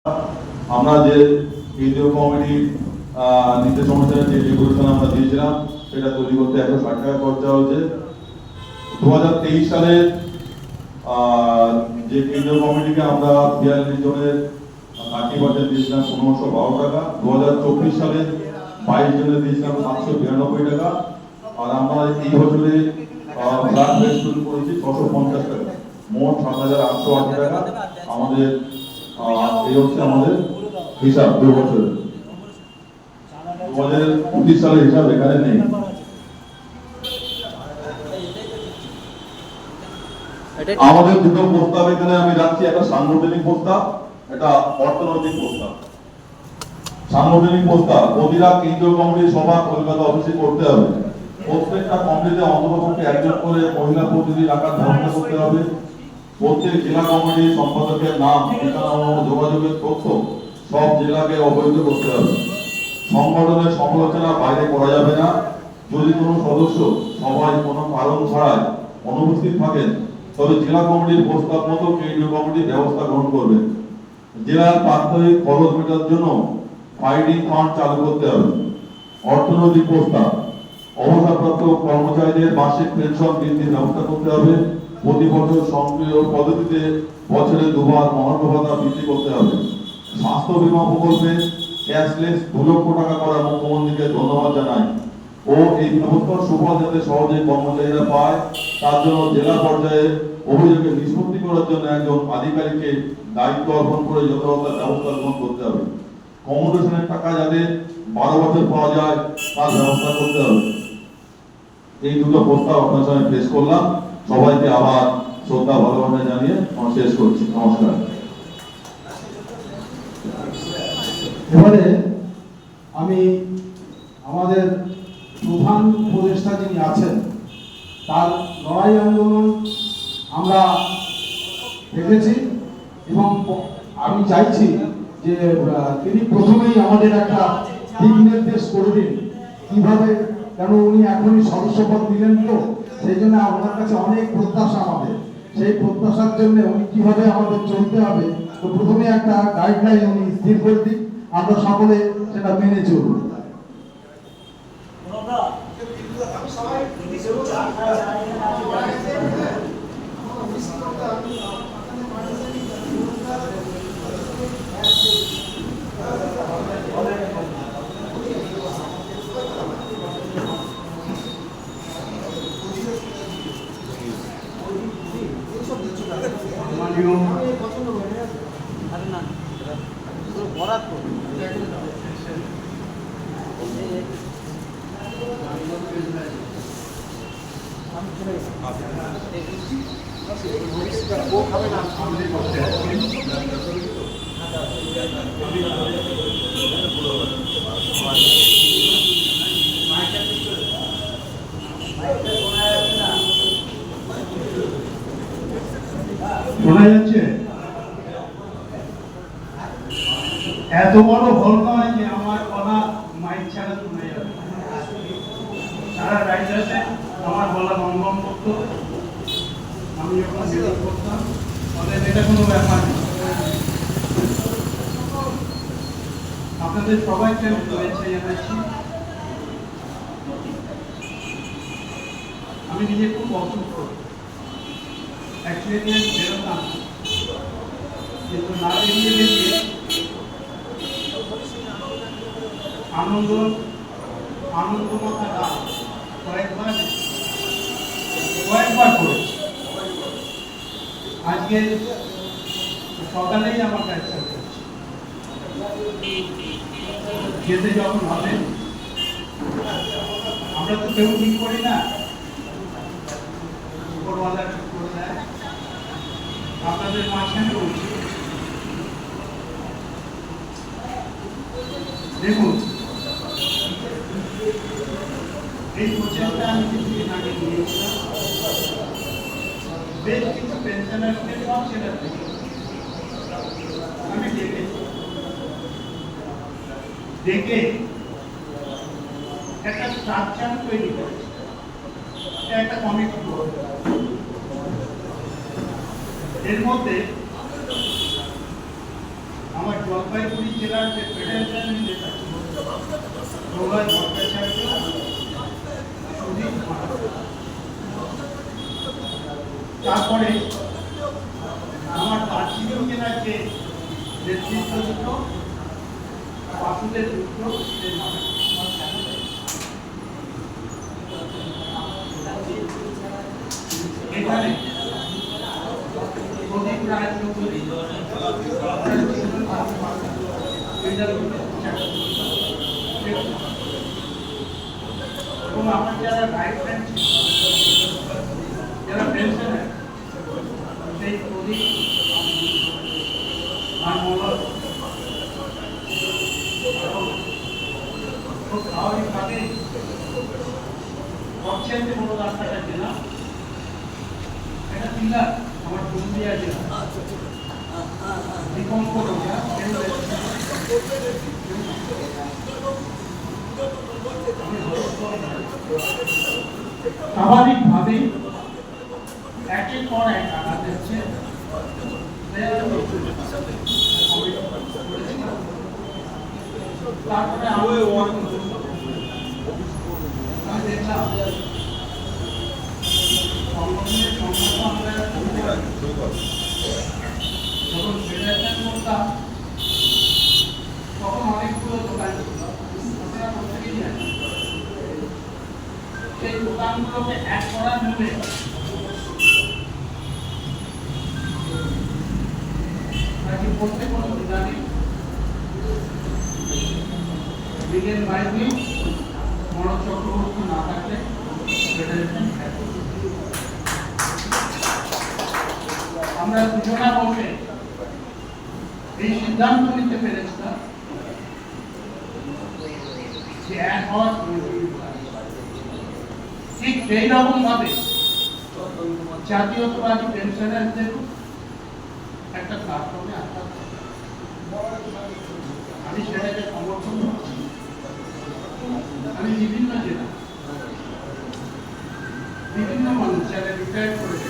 আমরা যে কেন্দ্রীয় কমিটির নির্দেশ অনুসারে যে রেগুলেশন আমরা দিয়েছিলাম সেটা তৈরি করতে 160 টাকা খরচা হয়েছে। 2023 সালে যে কেন্দ্রীয় কমিটিকে আমরা 42 জনের 30% দিয়েছিলাম 1512 টাকা। 2024 সালে 22 জনের দিয়েছিলাম 792 টাকা। আর আমরা এই বছরে ব্লাড ফেস্টিভ্যাল করেছি 650 টাকা, মোট 7880 টাকা। আমাদের এই হচ্ছে আমাদের হিসাব 2 বছরের। 2025 সালের হিসাব এখানে নেই। আমাদের দুটো প্রস্তাব এখানে আমি রাখছি, একটা সাংগঠনিক প্রস্তাব, একটা অর্থনৈতিক প্রস্তাব। সাংগঠনিক প্রস্তাব, প্রতিটা কেন্দ্রীয় কমিটির সভা কলকাতা অফিসে করতে হবে। প্রত্যেকটা কমিটিতে অন্ততপক্ষে একজন করে মহিলা প্রতিনিধি রাখার ব্যবস্থা করতে হবে। প্রত্যেক জেলা কমিটির সম্পাদকের নাম, ঠিকানা ও যোগাযোগের তথ্য সব জেলাকে অবহিত করতে হবে। সংগঠনের সমালোচনা বাইরে করা যাবে না। যদি কোনো সদস্য সবাই কোনো কারণ ছাড়াই অনুপস্থিত থাকেন তবে জেলা কমিটির প্রস্তাব মতো কেন্দ্রীয় কমিটি ব্যবস্থা গ্রহণ করবে। জেলার প্রাত্যহিক খরচ মেটার জন্য ফাইটিং ফান্ড চালু করতে হবে। অর্থনৈতিক প্রস্তাব, অবসরপ্রাপ্ত কর্মচারীদের মাসিক পেনশন বৃদ্ধির ব্যবস্থা করতে হবে। প্রতি বছর সক্রিয় পদ্ধতিতে বছরে 2 বার মহার্ঘ ভাতা বৃদ্ধি করতে হবে। স্বাস্থ্য বীমা প্রকল্পে ক্যাশলেস 2 লক্ষ টাকা করা মুখ্যমন্ত্রীকে ধন্যবাদ জানাই ও এই ব্যবস্থার সুফল যাতে সহজে কর্মচারীরা পায় তার জন্য জেলা পর্যায়ে অভিযোগের নিষ্পত্তি করার জন্য একজন আধিকারিককে দায়িত্ব অর্পণ করে যথাযথ ব্যবস্থা গ্রহণ করতে হবে। কমিউনিকেশনের টাকা যাতে 12 বছর পাওয়া যায় তার ব্যবস্থা করতে হবে। এই দুটো প্রস্তাব আপনার সামনে পেশ করলাম। সবাইকে আবার শ্রদ্ধা ভালোবাসা জানিয়ে আমি শেষ করছি। নমস্কার। এবারে আমি আমাদের প্রধান উপদেষ্টা যিনি আছেন তার লড়াই আন্দোলন আমরা দেখেছি এবং আমি চাইছি যে তিনি প্রথমেই আমাদের একটা দিক নির্দেশ করে দিন কিভাবে, কেন উনি এখনই সদস্যপদ দিলেন, তো সেই জন্য আপনার কাছে অনেক প্রত্যাশা আমাদের। সেই প্রত্যাশার জন্য উনি কিভাবে আমাদের চলতে হবে, তো প্রথমে একটা গাইডলাইন উনি স্থির করে দিন, আমরা সকলে সেটা মেনে চলব। শোনা যাচ্ছে? এত বড় হল নয় যে আমার গলা মাইক ছাড়া শোনা যাবে। সারা রাইডার্সে আমার গলা বম করতো, আমি যখন বিরোধ করতাম, অতএব এটা কোনো ব্যাপার নেই। আপনাদের সবাইকে আমি শুভেচ্ছা জানাচ্ছি। আমি নিজে খুব অসুস্থ, অ্যাকচুয়ালি আমি বেরোতাম, কিন্তু না বেরিয়ে বেরিয়ে আনন্দমাতা রাত কয়েকবার করেছি। আজকে সকালেই আমার কাছে যেতে যখন হবে, আমরা তো কেউ ঠিক করি না, উপরওয়ালা ঠিক করে দেয়। আপনাদের মাঝখানে বলছি, দেখুন এই প্রচেষ্টা আমি কিছুদিন আগে নিয়েছিলাম। বেশ কিছু পেনশনারদের সব সেটা থেকে আমি দেখে একটা স্ট্রাকচার তৈরি করেছি, একটা কমিটি করবে। এর মধ্যে আমার জলপাইগুড়ি জেলার যে ফেডারেশন নেতা প্রলয় ভট্টাচার্য, সুদীপ মাহাতো। তারপরে আমার দার্জিলিং জেলার যে নেতৃত্ব দিত বাসুদেব মিত্র, এখানে প্রদীপ রায় চৌধুরী, এবং আমার যারা রাইট হ্যান্ড যারা পেনশনার, সেই প্রদীপ আর মলয় খুব স্বাভাবিকভাবে সবচেয়ে বড় রাস্তাটা জেলা, এটা পিলার আমার পুরুলিয়া জেলা দীপঙ্কর ওঝা, স্বাভাবিকভাবে একের পর এক টাকা দিচ্ছে। তারপরে আমি দেখলাম সংগঠনের সংগঠন আমরা যখন ফেডারেশন করতাম তখন অনেকগুলো দোকান ছিল, আপনারা প্রত্যেকেই জানেন। সেই দোকানগুলোকে এক করার মূলে নাকি করতে কোনো দ্বিধা নেই। ব্রিগেড বাহিনী মনোজ চক্রবর্তী না থাকলে ফেডারেশন আমরা দুজনা বসে এই সিদ্ধান্ত নিতে পেরেছিলাম যে এক হওয়া ঠিক সেই রকম ভাবে জাতীয়তাবাদী পেনশনারদের একটা প্ল্যাটফর্মে আসা, আমি সেটাকে সমর্থন করছি। আমি বিভিন্ন জেলা বিভিন্ন মানুষ যারা রিটায়ার করেছে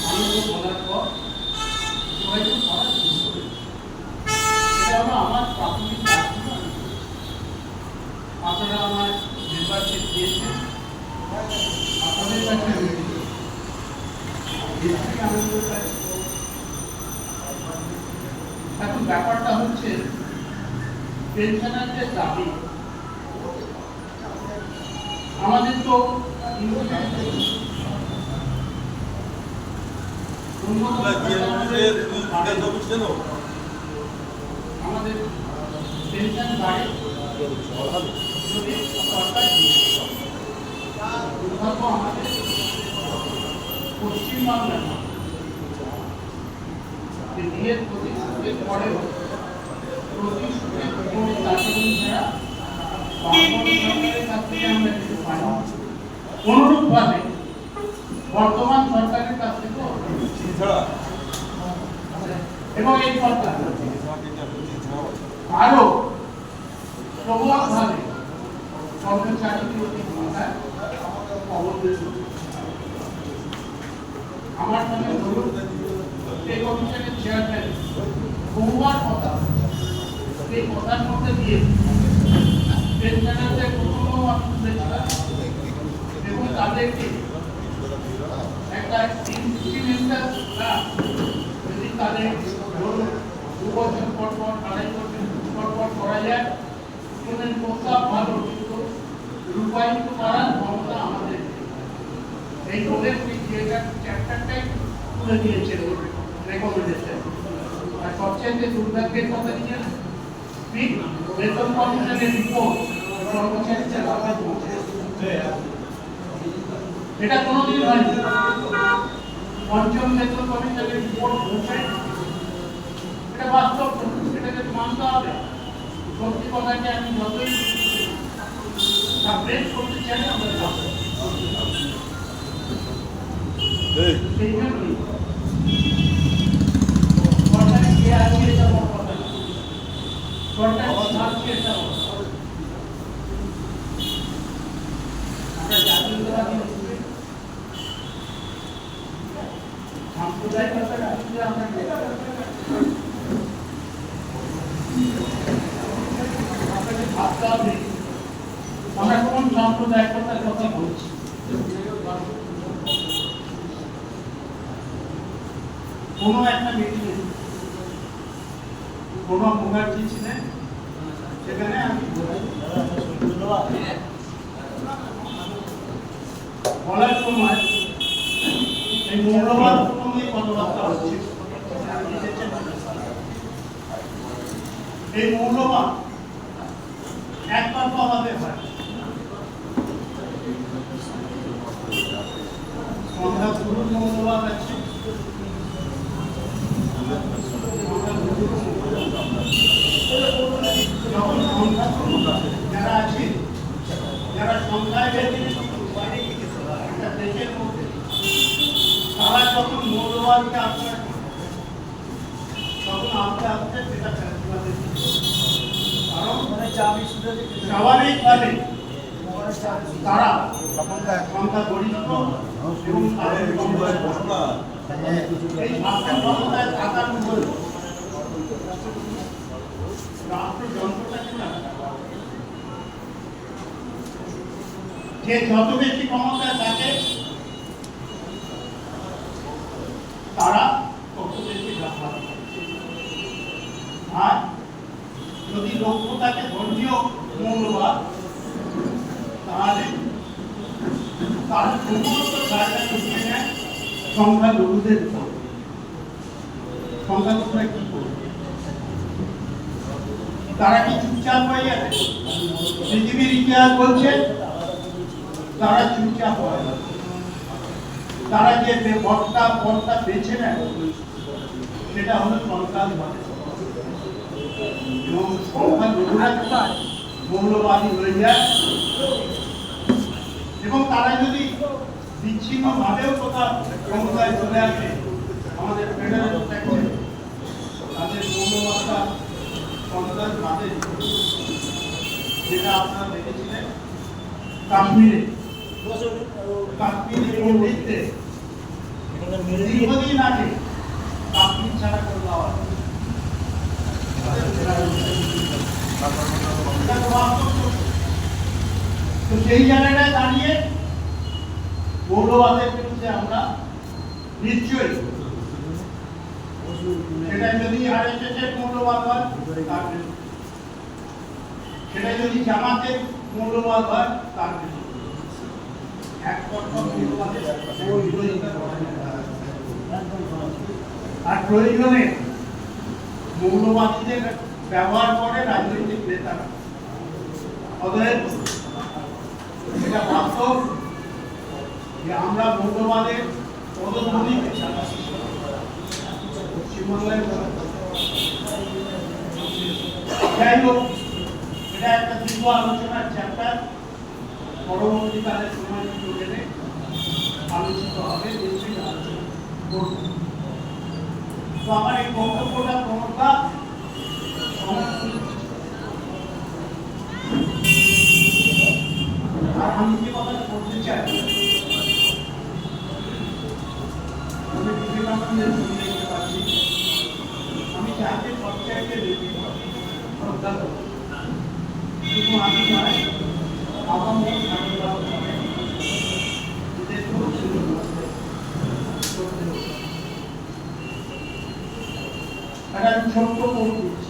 আমি বলার পর সবাই তো করার শুরু করে, এটা হলো আমার প্রাথমিক প্রার্থনা। আপনারা আমার মেম্বারশিপ দিয়েছেন, আপনাদের কাছে আনন্দ পাই। এখন ব্যাপারটা হচ্ছে পেনশনারদের দাবি আমাদের তো আমাদের পেনশন বাড়ে যদি সরকার দুর্ভাগ্য আমাদের পশ্চিমবাংলার বিয়ের প্রতিশ্রুতির পরেও প্রতিশ্রুতির কোনো কার্যক্রম ছাড়া সরকারের কাছ থেকে আমরা কিছু পাই। অনুরূপভাবে বর্তমান সরকারের কাছ থেকে এবং এই সরকার আরো প্রবলভাবে কর্মচারী বিরোধী ভূমিকায় অবতীর্ণ। আমার মনে ধরুন এই কমিশনের চেয়ারম্যান বহুবার কথা, এই কথার মধ্যে দিয়ে পেনশনারদের প্রথমেও আমি তুলেছিলাম এবং তাদেরকে একটা ইনক্রিমেন্টাল যদি তাদের ধরুন 2 বছর পর পর 2.5 বছর পর পর করা যায়, ওদের প্রস্তাব ভালো, কিন্তু রূপায়িত করার ক্ষমতা আমাদের এই ওদের চ্যাপ্টারটাই তুলে দিয়েছে রেকমেন্ডেশন। আর সবচেয়ে দুর্ভাগ্যের কথা কি জানেন, বেতন কমিশনের রিপোর্ট কর্মচারীদের লাভে পৌঁছে, এটা কোনোদিন হয়নি। পঞ্চম বেতন কমিশনের রিপোর্ট পৌঁছে, এটা বাস্তব, এটাকে মানতে হবে। সত্যি কথাকে আমি যতই সাপ্রেস করতে চাই আমাদের সেই জন্যই সরকারি কে আছে এটা বড় কথা না, সরকার ভাবছে এটা আমরা জাতীয়তাবাদী সাম্প্রদায়িকতার আমরা সব নেই। আমরা কোন সাম্প্রদায়িকতার কথা বলছি? কোনো একটা মিটিংয়ে প্রণব মুখার্জি ছিলেন, সেখানে আমি বলার সময় এই মৌলবাদ নিয়ে কথাবার্তা হচ্ছে। এই মৌলবাদ একতরফা ভাবে হয়। সন্ধ্যা গুরুর মৌলবাদ আছে, যখন সংখ্যা যারা আছে, যারা সংখ্যায় বেশি একটা দেশের মধ্যে, তারা যখন মৌলবাদকে আশ্রয় করে, তখন আস্তে আস্তে সেটা ফ্যাসিবাদের দিকে। কারণ স্বাভাবিকভাবে তারা সংখ্যা গরিষ্ঠ এবং তাদের এই শাসন ক্ষমতায় থাকার উপর রাষ্ট্রযন্ত্রটা কিনা যে যত বেশি ক্ষমতায় থাকে তারা তত বেশি ব্যবহার করে। আর যদি লক্ষ্য থাকে ধর্মীয় মৌলবাদ, তাহলে তার সমস্ত জায়গা নিয়ে নেয় সংখ্যালঘুদের উপর। সংখ্যালঘুরা কি করবে? তারা কি চুপচাপ হয়ে যাবে? পৃথিবীর ইতিহাস বলছে তারা চুপচাপ হয় না। তারা যে পথটা বেছে নেয় সেটা হলো সন্ত্রাসবাদ এবং সংখ্যালঘুরা মৌলবাদী হয়ে যায়। এবং তারা যদি বিচ্ছিন্ন ভাবেও কোথাও ক্ষমতায় চলে আসে, আমাদের ফেডারেল ট্যাক্সে তাদের মৌলবাদটা সন্ত্রাসবাদের, যেটা আপনারা দেখেছিলেন কাশ্মীরে পণ্ডিতদের দীর্ঘদিন আগে কাশ্মীর ছাড়া করে দেওয়া হয়। তো সেই জায়গাটায় দাঁড়িয়ে মৌলবাদের বিরুদ্ধে আমরা নিশ্চয়ই, সেটা যদি আরএসএসের মৌলবাদ হয় তার বিরুদ্ধে, সেটা যদি জামাতের মৌলবাদ হয় তার বিরুদ্ধে, একতরফা মৌলবাদের বিরোধিতা করা যায়। আর প্রয়োজনে মৌলবাদীদের ব্যবহার করে রাজনৈতিক নেতারা। অতএব এটা বাস্তব যে আমরা মৌলবাদের পদধ্বনিকে পশ্চিমবাংলায়, যাই হোক, এটা একটা দীর্ঘ আলোচনার চ্যাপ্টার। পরবর্তীকালে সময় গেলে আলোচিত হবে, নিশ্চয়ই আলোচনা করব। তো আমার এই বক্তব্যটা প্রমোদা আর আমি যে কথাটা বলতে চাই, আমি বিবেকানন্দের বই দেখতে পাচ্ছি, আমি যাকে সবচাইতে বেশি শ্রদ্ধা করি, শুধু আমি নয়, আমার মন ঠাকুরদাও করে এদের খুব সুযোগ আছে। একটা ছোট্ট পড়ছি,